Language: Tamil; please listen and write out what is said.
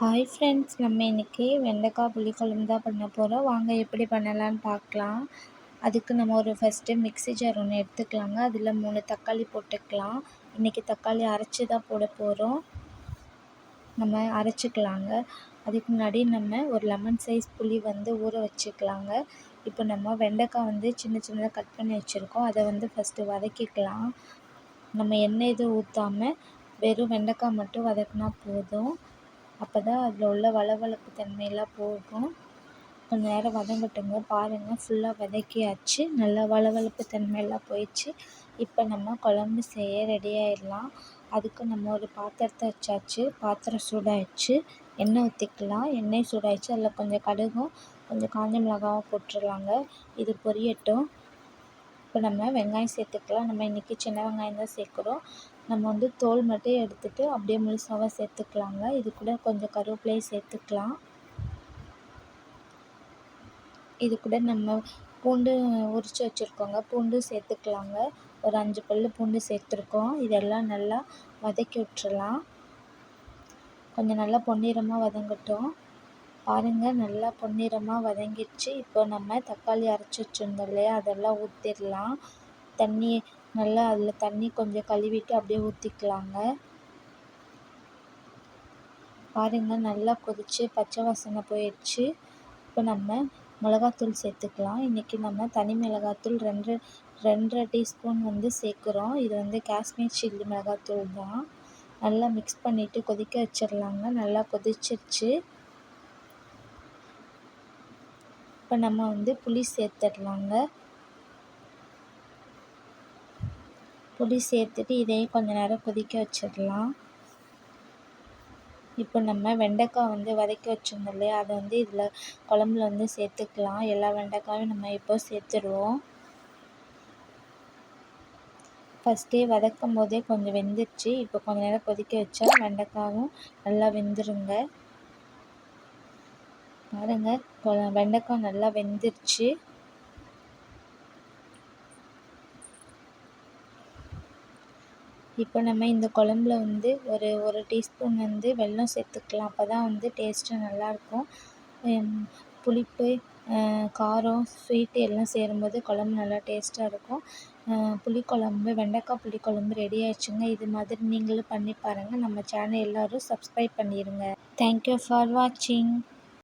ஹாய் ஃப்ரெண்ட்ஸ், நம்ம இன்றைக்கி வெண்டைக்காய் புளிக்குழம்பு தான் பண்ண போகிறோம். வாங்க எப்படி பண்ணலான்னு பார்க்கலாம். அதுக்கு நம்ம ஃபஸ்ட்டு மிக்ஸி ஜார் ஒன்று எடுத்துக்கலாங்க. அதில் 3 தக்காளி போட்டுக்கலாம். இன்றைக்கி தக்காளி அரைச்சி தான் போட போகிறோம். நம்ம அரைச்சிக்கலாங்க. அதுக்கு முன்னாடி நம்ம ஒரு லெமன் சைஸ் புளி ஊற வச்சுக்கலாங்க. இப்போ நம்ம வெண்டைக்காய் சின்ன சின்னதாக கட் பண்ணி வச்சுருக்கோம். அதை ஃபஸ்ட்டு வதக்கிக்கலாம். நம்ம எண்ணெய் எதுவும் ஊற்றாமல் வெறும் வெண்டைக்காய் மட்டும் வதக்கினா போதும். அப்போ தான் அதில் உள்ள வளவளப்பு தன்மையெல்லாம் போகும். கொஞ்சம் நேரம் வதங்கட்டுங்க. பாருங்கள், ஃபுல்லாக வதக்கியாச்சு. நல்லா வளவளப்பு தன்மையெல்லாம் போயிடுச்சு. இப்போ நம்ம குழம்பு செய்ய ரெடி ஆயிடலாம். அதுக்கு நம்ம ஒரு பாத்திரத்தை வச்சாச்சு. பாத்திரம் சூடாயிடுச்சு. எண்ணெய் ஊற்றிக்கலாம். எண்ணெய் சூடாயிடுச்சு. அதில் கொஞ்சம் கடுகும் கொஞ்சம் காஞ்ச மிளகாவும் போட்டுடலாங்க. இது பொரியட்டும். இப்போ நம்ம வெங்காயம் சேர்த்துக்கலாம். நம்ம இன்றைக்கி சின்ன வெங்காயம் தான் சேர்க்குறோம். நம்ம தோல் மட்டும் எடுத்துகிட்டு அப்படியே முழுசாக சேர்த்துக்கலாங்க. இது கூட கொஞ்சம் கருவேப்பிலையும் சேர்த்துக்கலாம். இது கூட நம்ம பூண்டு உரித்து வச்சுருக்கோங்க. பூண்டு சேர்த்துக்கலாங்க. ஒரு 5 பல் பூண்டு சேர்த்துருக்கோம். இதெல்லாம் நல்லா வதக்கி விட்டுறலாம். கொஞ்சம் நல்லா பொன்னிறமாக வதங்கட்டும். பாருங்கள், நல்லா பொன்னிறமாக வதங்கிடுச்சு. இப்போ நம்ம தக்காளி அரைச்சி வச்சுருந்தோம் இல்லையா, அதெல்லாம் ஊற்றிடலாம். அதில் தண்ணி கொஞ்சம் கழுவிட்டு அப்படியே ஊற்றிக்கலாங்க. பாருங்கள், நல்லா கொதித்து பச்சை வாசனை போயிடுச்சு. இப்போ நம்ம மிளகாத்தூள் சேர்த்துக்கலாம். இன்றைக்கி நம்ம தனி மிளகாத்தூள் 2.5 டீஸ்பூன் சேர்க்குறோம். இது காஷ்மீர் சில்லி மிளகாத்தூள் தான். நல்லா மிக்ஸ் பண்ணிவிட்டு கொதிக்க வச்சிடலாங்க. நல்லா கொதிச்சிருச்சு. இப்போ நம்ம புளி சேர்த்துடலாங்க. புளி சேர்த்துட்டு இதையும் கொஞ்சம் நேரம் கொதிக்க வச்சிடலாம். இப்போ நம்ம வெண்டைக்காய் வதக்கி வச்சுருந்தோம் இல்லையா, அதை இதில் குழம்புல சேர்த்துக்கலாம். எல்லா வெண்டைக்காயும் நம்ம இப்போ சேர்த்துடுவோம். ஃபஸ்ட்டே வதக்கும் போதே கொஞ்சம் வெந்துடுச்சு. இப்போ கொஞ்சம் நேரம் கொதிக்க வச்சா வெண்டைக்காயும் நல்லா வெந்துருங்க. பாருங்கள், வெண்டைக்காய் நல்லா வெந்துருச்சு. இப்போ நம்ம இந்த குழம்புல ஒரு டீஸ்பூன் வெல்லம் சேர்த்துக்கலாம். அப்போ தான் டேஸ்ட்டு நல்லாயிருக்கும். புளிப்பு, காரம், ஸ்வீட்டு எல்லாம் சேரும்போது குழம்பு நல்லா டேஸ்ட்டாக இருக்கும். வெண்டைக்காய் புளிக்குழம்பு ரெடி ஆயிடுச்சுங்க. இது மாதிரி நீங்களும் பண்ணி பாருங்கள். நம்ம சேனல் எல்லோரும் சப்ஸ்கிரைப் பண்ணிடுங்க. தேங்க்யூ ஃபார் வாட்சிங்.